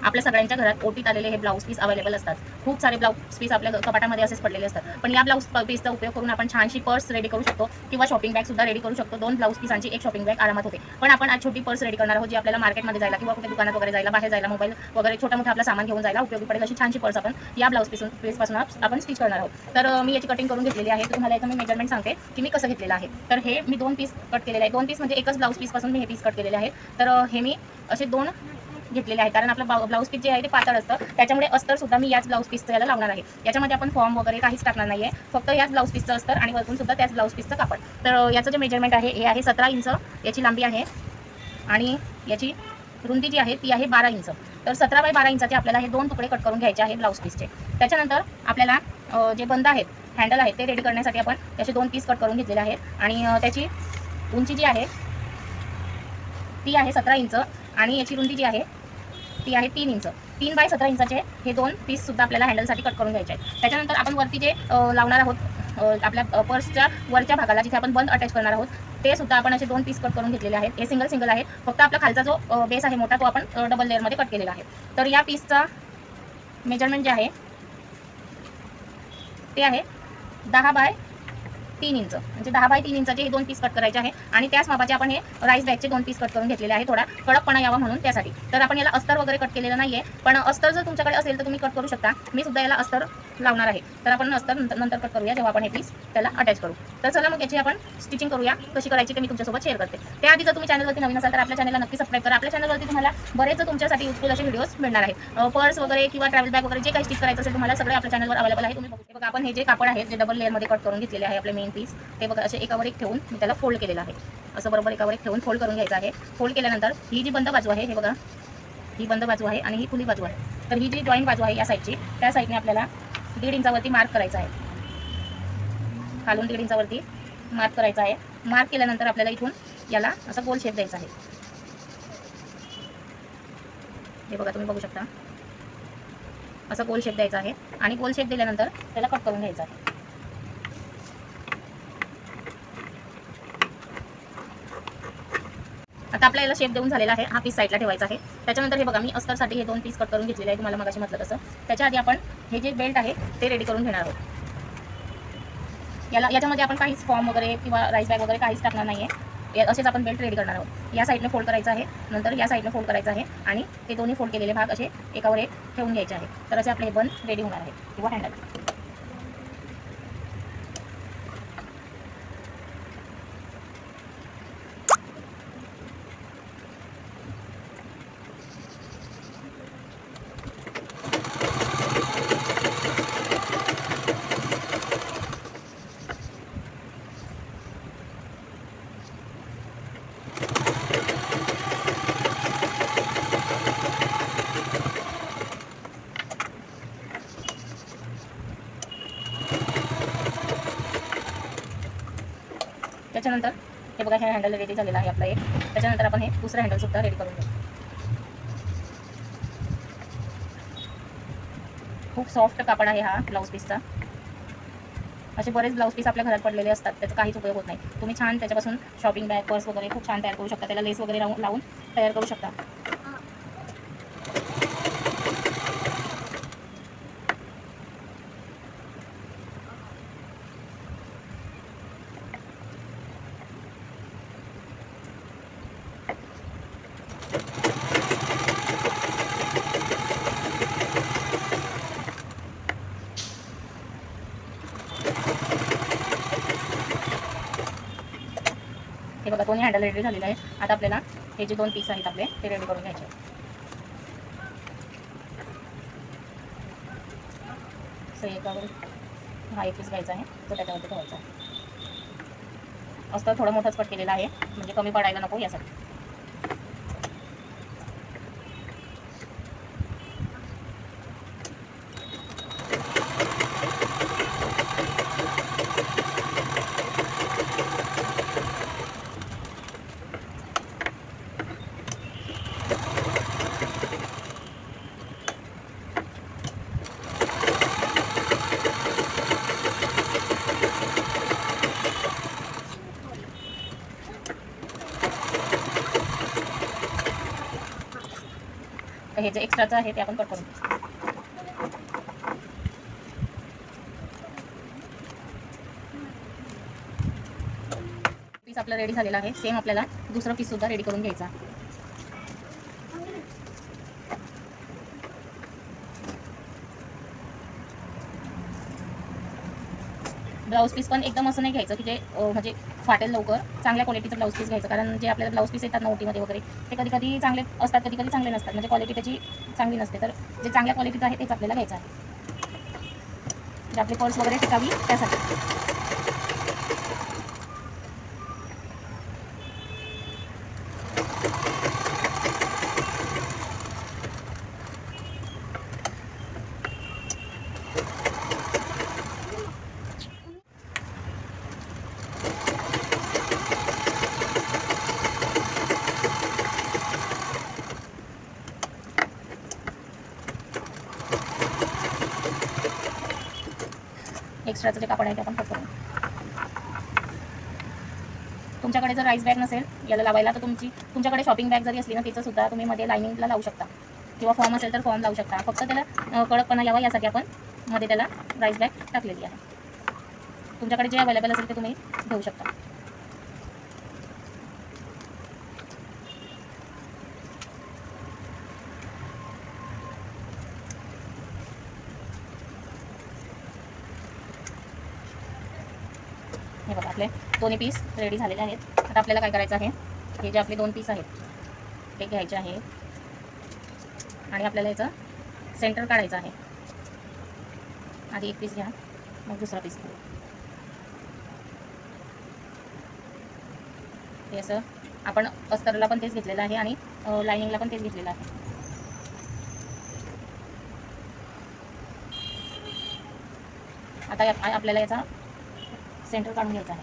आपल्या सगळ्यांच्या घरात ओटीत आलेले हे ब्लाऊज पीस अवेलेबल असतात. खूप सारे ब्लाऊज पीस आपल्या कपाटामध्ये असेच पडलेले असतात. पण या ब्लाऊज पीसचा उपयोग करून आपण छानशी पर्स रेडी करू शकतो किंवा शॉपिंग बॅग सुद्धा रेडी करू शकतो. 2 ब्लाऊज पीसांची एक शॉपिंग बॅग आरामात होते. पण आपण आज छोटी पर्स रेडी करणार आहोत, जी आपल्याला मार्केटमध्ये जायला किंवा कुठे दुकानात वगैरे जायला, बाहेर जायला, मोबाईल वगैरे छोटा-मोठा आपला सामान घेऊन जायला उपयोगी पडेल अशी छानशी पर्स आपण या ब्लाऊज पीसपासून आपण स्टिच करणार आहोत. तर मी याची कटिंग करून घेतलेली आहे. तर तुम्हाला याचं मी मेजरमेंट सांगते की मी कसं घेतलेलं आहे. तर हे मी 2 पीस कट केलेले आहे. 2 पीस म्हणजे एकच ब्लाऊज पीसपासून मी हे पीस कट केलेले आहे. तर हे मी असे 2 घेतलेले आहे, कारण आपलं ब्लाऊज पीस जे आहे ते पातळ असतं, त्याच्यामुळे अस्तर सुद्धा मी याच ब्लाऊज पीसचं याला लावणार आहे. याच्यामध्ये आपण फॉर्म वगैरे काहीच टाकणार नाहीये, फक्त याच ब्लाऊज पीसचं अस्तर आणि वरतून सुद्धा त्याच ब्लाऊज पीसचं कापड. तर याचं जे मेजरमेंट आहे हे आहे 17 इंच याची लांबी आहे आणि याची रुंदी जी आहे ती आहे 12 इंच. तर 17 बाय 12 इंचाचे आपल्याला हे 2 तुकडे कट करून घ्यायचे आहे ब्लाऊज पीसचे. त्याच्यानंतर आपल्याला जे बंद आहेत, हँडल आहेत, ते रेडी करण्यासाठी आपण त्याचे 2 पीस कट करून घेतलेले आहेत आणि त्याची उंची जी आहे ती आहे 17 इंच आणि याची रुंदी जी आहे ती आहे 3 इंच. 3 बाय 17 इंचाचे हे 2 पीस सुद्धा आपल्याला हँडलसाठी कट करून घ्यायचे आहेत. त्याच्यानंतर आपण वरती जे लावणार आहोत आपल्या पर्सच्या वरच्या भागाला, जिथे आपण बंद अटॅच करणार आहोत, ते सुद्धा आपण असे 2 पीस कट करून घेतलेले आहेत. हे सिंगल आहे, फक्त आपला खालचा जो बेस आहे मोठा तो आपण डबल लेअरमध्ये कट केलेला आहे. तर या पीसचा मेजरमेंट जे आहे ते आहे 10 बाय 3 इंच, म्हणजे 10 बाय 3 इंचाचे हे 2 पीस कट करायचे आहे आणि त्याच मापाचे आपण हे राईस बॅगचे 2 पीस कट करून घेतलेले आहे, थोडा कडकपणा यावा म्हणून त्यासाठी. तर आपण याला अस्तर वगैरे कट केलेलं नाहीये, पण अस्तर जर तुमच्याकडे असेल तर तुम्ही कट करू शकता. मी सुद्धा याला अस्तर लावणार आहे, तर आपण अस्तर नंतर कट करूया जेव्हा आपण हे पीस त्याला अटॅच करू. तर चला मग याची आपण स्टिचिंग करूया, कशी करायची ते मी तुमच्यासोबत शेअर करते. त्याआधी जर तुम्ही चॅनलवरती नवीन असाल तर आपल्या चॅनलला नक्की सबस्क्राईब करा. आपल्या चॅनलवरती तुम्हाला बरेच तुमच्यासाठी युजफुल असे व्हिडिओज मिळणार आहेत. पर्स वगैरे किंवा ट्रॅव्हल बॅग वगैरे जे काही स्टिच करायचं असेल तुम्हाला सगळे आपल्या चॅनलवर अवेलेबल आहे, तुम्ही बघू शकता. बघा आपण हे जे कापड आहे जे डबल लेअरमध्ये कट करून घेतलेले आहे आपले मेन पीस, ते बघा असे एकावर एक ठेवून मी त्याला फोल्ड केलेलं आहे. असं बरोबर एकावर एक ठेवून फोल्ड करून घ्यायचं आहे. फोल्ड केल्यानंतर ही जी बंद बाजू आहे, हे बघा ही बंद बाजू आहे आणि ही खुली बाजू आहे. तर ही जी जॉईंट बाजू आहे या साईडची, त्या साईडने आपल्याला 1.5 इंचावरती मार्क करायचा आहे. खालून 1.5 इंचावरती मार्क करायचा आहे. मार्क केल्यानंतर आपल्याला इथून याला असा गोल शेप द्यायचा आहे. हे बघा तुम्ही बघू शकता, असा गोल शेप द्यायचा आहे आणि गोल शेप दिल्यानंतर त्याला कट करून घ्यायचा आहे. आता आपल्या याला शेप देऊन झालेला आहे. हा पीस साईडला ठेवायचा आहे. त्याच्यानंतर हे बघा मी अस्तरसाठी हे 2 पीस कट करून घेतलेले आहे, तुम्हाला मगाशी म्हटलं तसं. त्याच्या आधी आपण हे जे बेल्ट आहे ते रेडी करून घेणार आहोत. याच्यामध्ये आपण काहीच फॉर्म वगैरे किंवा राईस बॅग वगैरे काहीच टाकणार नाहीये. असेच आपण बेल्ट रेडी करणार आहोत. या साईडने फोल्ड करायचं आहे, नंतर या साईडने फोल्ड करायचं आहे आणि ते दोन्ही फोल्ड केलेले भाग असे एकावर एक ठेवून घ्यायचे आहे. तर असे आपले हे बन रेडी होणार आहे किंवा हँडल. त्याच्यानंतर हे बघा हे हँडल रेडी झालेलं आहे आपलं एक. त्याच्यानंतर आपण हे दुसरं हँडल सुद्धा रेडी करून घेऊ. खूप सॉफ्ट कापड आहे हा ब्लाऊज पीसचा. असे बरेच ब्लाऊज पीस आपल्या घरात पडलेले असतात, त्याचा काहीच उपयोग होत नाही. तुम्ही छान त्याच्यापासून शॉपिंग बॅग, पर्स वगैरे खूप छान तयार करू शकता. त्याला लेस वगैरे लावून तयार करू शकता. हे बघा दोन्ही हँडल रेडी झालेले आहे. आता आपल्याला हे जे 2 पीस आहेत आपले ते रेडी करून घ्यायचे. सो एकावर हा एक पीस घ्यायचा आहे, तो त्याच्यावरती ठेवायचा आहे. अस्तर थोडं मोठंच कट केलेलं आहे, म्हणजे कमी पडायला नको यासाठी. आता हे जे एक्स्ट्राचं आहे ते आपण कट करून घेऊ. पीस आपला रेडी झालेला आहे. सेम आपल्याला दुसरं पीस सुद्धा रेडी करून घ्यायचा. ब्लाऊज पीस पण एकदम असं नाही घ्यायचं की जे म्हणजे फाटेल लवकर. चांगल्या क्वालिटीचं ब्लाऊज पीस घ्यायचं, कारण जे आपल्याला ब्लाऊज पीस येतात ना ओटीमध्ये वगैरे ते कधी कधी चांगले असतात, कधी कधी चांगले नसतात, म्हणजे क्वालिटी त्याची चांगली नसते. तर जे चांगल्या क्वालिटीचं आहे तेच आपल्याला घ्यायचं आहे, जे आपली पर्स वगैरे टिकावी त्यासाठी. एक्स्ट्राचं जे कापड आहे ते आपण कट करून. तुमच्याकडे जर राईस बॅग नसेल याला लावायला, तर तुमच्याकडे शॉपिंग बॅग जरी असली ना तिचं सुद्धा तुम्ही मध्ये लाइनिंगला लावू शकता, किंवा फॉर्म असेल तर फॉर्म लावू शकता. फक्त त्याला कडकपणा यावा यासाठी आपण मध्ये त्याला राईस बॅग टाकलेली आहे. तुमच्याकडे जे अवेलेबल असेल ते तुम्ही घेऊ शकता. हे बघा आपले दोन्ही पीस रेडी झालेले आहेत. आता आपल्याला काय करायचं आहे, हे जे आपले 2 पीस आहेत ते घ्यायचे आहे आणि आपल्याला याचं सेंटर काढायचं आहे. आधी एक पीस घ्या, मग दुसरा पीस घ्या. हे असं आपण अस्तरला पण तेच घेतलेलं आहे आणि लाइनिंगला पण तेच घेतलेलं आहे. आता आपल्याला याचा सेंटर काढून घ्यायचा आहे.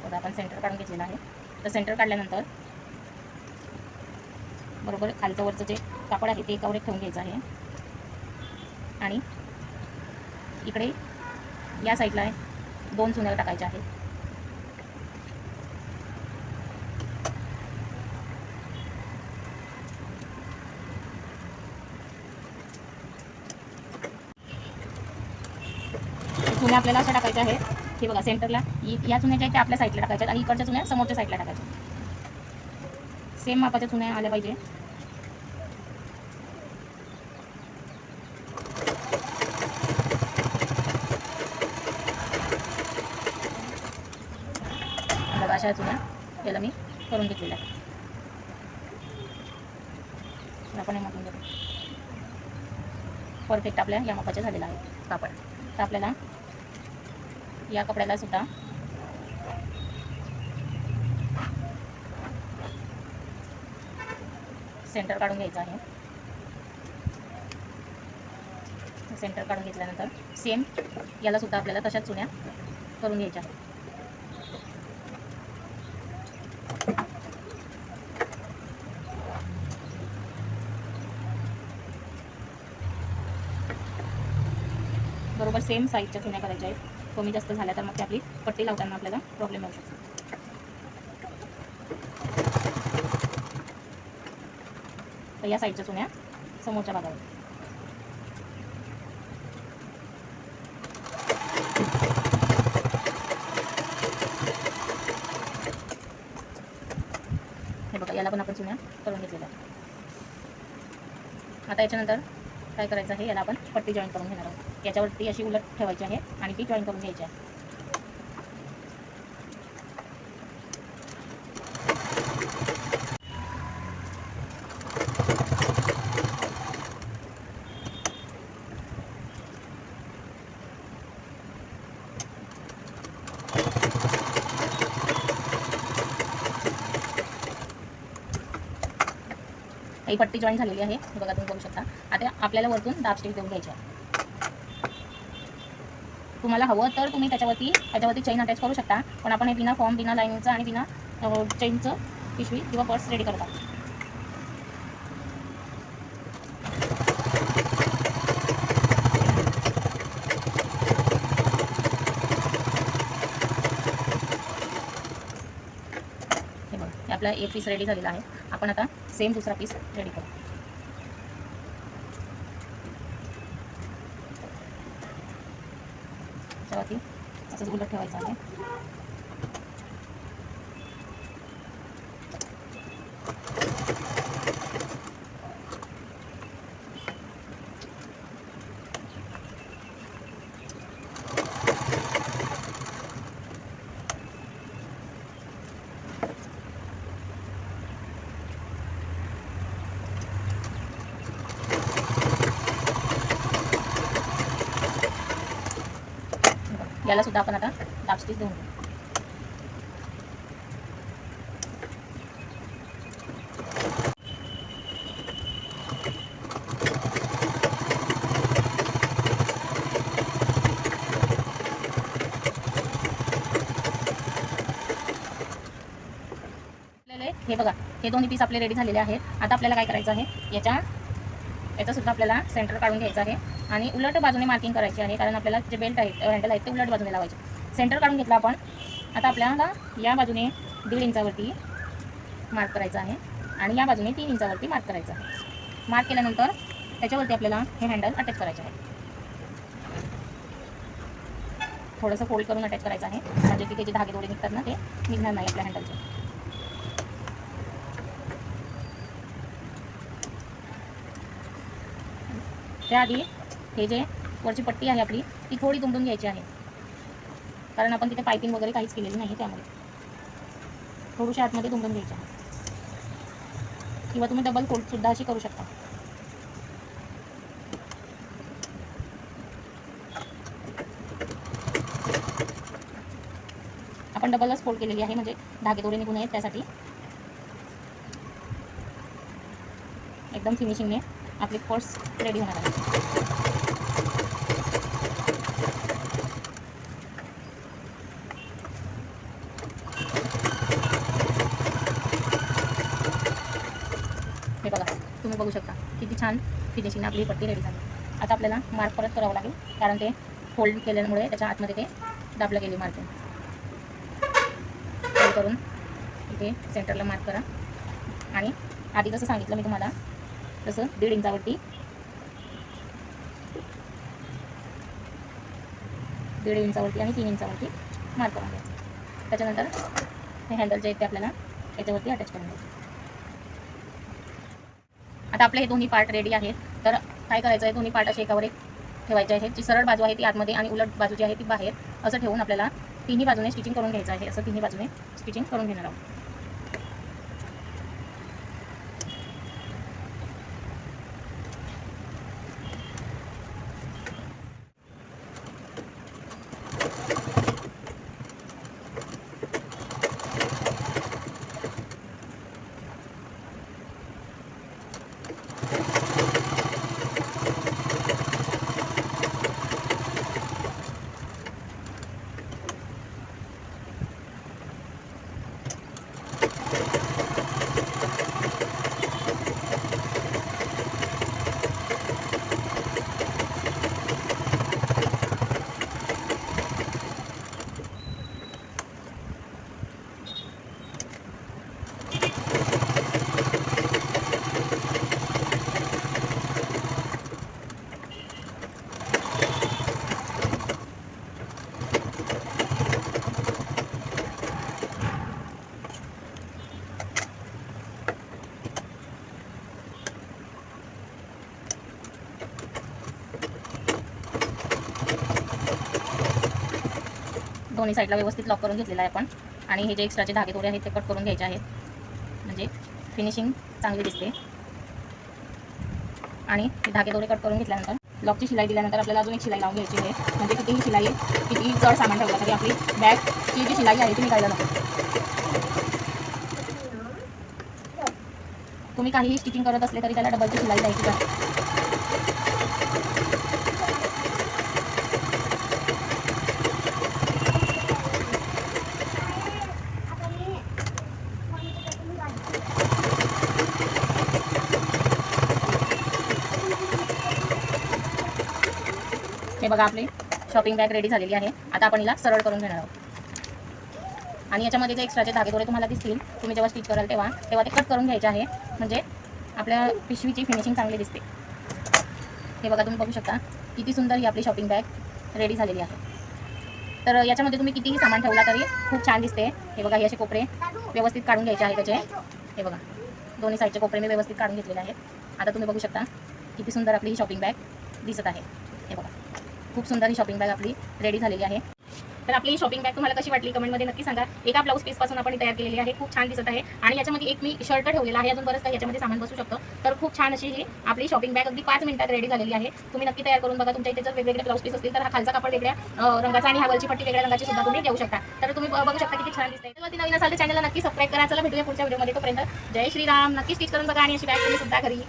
बघा आपण सेंटर काढून घेतलेला आहे. तर सेंटर काढल्यानंतर बरोबर खालचं वरचं जे कापड आहे ते एकावर एक ठेवून घ्यायचं आहे आणि इकडे या साईडला 2 चुन्या टाकायच्या आहेत. चुन्या आपल्याला अशा टाकायच्या आहेत की बघा सेंटरला या चुन्या ज्या आहेत त्या आपल्या साईडला टाकायच्या आणि इकडच्या चुन्या समोरच्या साईडला टाकायच्या. सेम मापाच्या चुन्या आल्या पाहिजे. बघा अशा चुन्या याला मी करून घेतलेल्या आहेत. आपण हे मापून घेऊ. परफेक्ट आपल्या या मापाच्या झालेला आहे कापड. तर आपल्याला या कपड्याला सुद्धा सेंटर काढून घ्यायचं आहे. सेंटर काढून घेतल्यानंतर सेम याला सुद्धा आपल्याला तशाच चुन्या करून घ्यायच्या आहेत. बरोबर सेम साईजच्या चुन्या करायच्या आहेत. कमी जास्त झाल्या तर मग ते आपली पट्टी लावताना आपल्याला प्रॉब्लेम येऊ शकतो. तर या साईडच्या चुन्या समोरच्या भागावर. हे बघा याला पण आपण चुन्या करून घेतलेल्या. आता याच्यानंतर काय करायचं आहे, याला आपण पट्टी जॉईन करून घेणार आहोत. याच्यावरती अशी उलट ठेवायची आहे आणि ती जॉईन करून घ्यायची आहे. ही पट्टी जॉईन झालेली आहे, बघा तुम्ही बघू शकता. आता आपल्याला वरतून दाब स्टिच देऊन घ्यायची आहे. तुम्हाला हवं तर तुम्ही त्याच्यावरती चेन अटॅच करू शकता, पण आपण हे बिना फॉर्म, बिना लाईनिंगचं आणि बिना चेनचं पिशवी किंवा पर्स रेडी करतात. हे बघा, आपला एक पीस रेडी झालेला आहे. आपण आता सेम दुसरा पीस रेडी करू. याच्यावरती असंच उलट ठेवायचं आहे. याला सुद्धा आपण आता दाब स्टिच देऊन घेऊ. हे बघा, हे दोन्ही पीस आपले रेडी झालेले आहेत. आता आपल्याला काय करायचं आहे, याचा सुद्धा आपल्याला सेंटर काढून घ्यायचं आहे आणि उलट बाजूने मार्किंग करायची आहे, कारण आपल्याला जे बेल्ट आहेत हँडल आहेत ते उलट बाजूने लावायचे. सेंटर काढून घेतला आपण. आता आपल्याला या बाजूने 1.5 इंचावरती मार्क करायचं आहे आणि या बाजूने 3 इंचावरती मार्क करायचं आहे. मार्क केल्यानंतर त्याच्यावरती आपल्याला हे हँडल अटॅच करायचे आहे. थोडंसं फोल्ड करून अटॅच करायचं आहे, म्हणजे की ते जे धागे दोरे निघतात ना ते निघणार नाही आपल्या हँडलचे. त्याआधी हे जे वरची पट्टी आहे आपली ती थोडी दुमडून घ्यायची आहे, कारण आपण तिथे पायपिंग वगैरे काहीच केलेली नाही, त्यामुळे थोडीशी आतमध्ये दुमडून घ्यायची आहे. किंवा तुम्ही डबल फोल्ड सुद्धा अशी करू शकता. आपण डबलच फोल्ड केलेली आहे, म्हणजे धागे दोरे निघून नयेत त्यासाठी. एकदम फिनिशिंगने आपली पर्स रेडी होणार आहे. हे बघा, तुम्ही बघू शकता किती छान फिनिशिंगने आपली पट्टी रेडी झाली. आता आपल्याला मार्क परत करावं लागेल, कारण ते फोल्ड केल्यामुळे त्याच्या आतमध्ये ते दाबलं गेले मार्किंग. फोल्ड करून इथे सेंटरला मार्क करा आणि आधी जसं सांगितलं मी तुम्हाला तसं 1.5 इंचावरती 1.5 इंचावरती आणि 3 इंचावरती मार्क करून घ्यायचं. त्याच्यानंतर हे हँडल जे आहेत ते आपल्याला याच्यावरती अटॅच करून घ्यायचं. आता आपले हे दोन्ही पार्ट रेडी आहेत. तर काय करायचं आहे, दोन्ही पार्ट असे एकावर एक ठेवायचे आहेत. जी सरळ बाजू आहे ती आतमध्ये आणि उलट बाजू जी आहे ती बाहेर, असं ठेवून आपल्याला तिन्ही बाजूने स्टिचिंग करून घ्यायचं आहे. असं तिन्ही बाजूने स्टिचिंग करून घेणार आहोत. दोन्ही साईडला व्यवस्थित लॉक करून घेतलेला आहे आपण. आणि हे जे एक्स्ट्राचे धागे दोरे आहेत ते कट करून घ्यायचे आहेत, म्हणजे फिनिशिंग चांगली दिसते. आणि धागे दोरे कट करून घेतल्यानंतर लॉकची शिलाई दिल्यानंतर आपल्याला अजून एक शिलाई लावून घ्यायची आहे, म्हणजे कितीही शिलाई कितीही जड सामान ठेवलं तरी आपली बॅगची जी शिलाई आहे ती निघायला नको. तुम्ही काहीही स्टिचिंग करत असले तरी त्याला डबलची शिलाई द्यायची आहे. हे बघा, आपली शॉपिंग बॅग रेडी झालेली आहे. आता आपण हिला सरळ करून घेणार आहोत. आणि याच्यामध्ये जे एक्स्ट्राचे धागे दोरे तुम्हाला दिसतील, तुम्ही जेव्हा स्टिच कराल तेव्हा ते कट करून घ्यायचे आहे, म्हणजे आपल्या पिशवीची फिनिशिंग चांगली दिसते. हे बघा, तुम्ही बघू शकता किती सुंदर ही आपली शॉपिंग बॅग रेडी झालेली आहे. तर याच्यामध्ये तुम्ही कितीही सामान ठेवला तरी खूप छान दिसते. हे बघा, हे असे कोपरे व्यवस्थित काढून घ्यायचे आहे त्याचे. हे बघा, दोन्ही साईडचे कोपरे मी व्यवस्थित काढून घेतलेले आहेत. आता तुम्ही बघू शकता किती सुंदर आपली ही शॉपिंग बॅग दिसत आहे. हे बघा, खूप सुंदर ही शॉपिंग बॅग आपली रेडी झालेली आहे. तर आपली शॉपिंग बॅग तुम्हाला कशी वाटली कमेंटमध्ये नक्की सांगा. एका ब्लाऊज पीसपासून आपण तयार केलेली आहे, खूप छान दिसत आहे. आणि याच्यामध्ये एक मी शर्ट ठेवलेला आहे, अजून बरंच काही याच्यामध्ये सामान बसू शकतो. तर खूप छान अशी ही आपली शॉपिंग बॅग अगदी 5 मिनिटात रेडी झालेली आहे. तुम्ही नक्की तयार करून बघा. तुमच्या इथे जर वेगवेगळे ब्लाऊज पीस असतील तर हा खालचा कापड वेगळ्या रंगाचा आणि हा वरची पट्टी वेगळ्या रंगाची सुद्धा तुम्ही घेऊ शकता. तर तुम्ही बघू शकता किती छान दिसते. तर नवीन असाल तर चॅनलला नक्की सबस्क्राईब करा. चला भेटूया पुढच्या व्हिडिओमध्ये. तोपर्यंत जय श्रीराम. नक्की स्टिच करून बघा आणि अशी बॅग तुम्ही सुद्धा घरी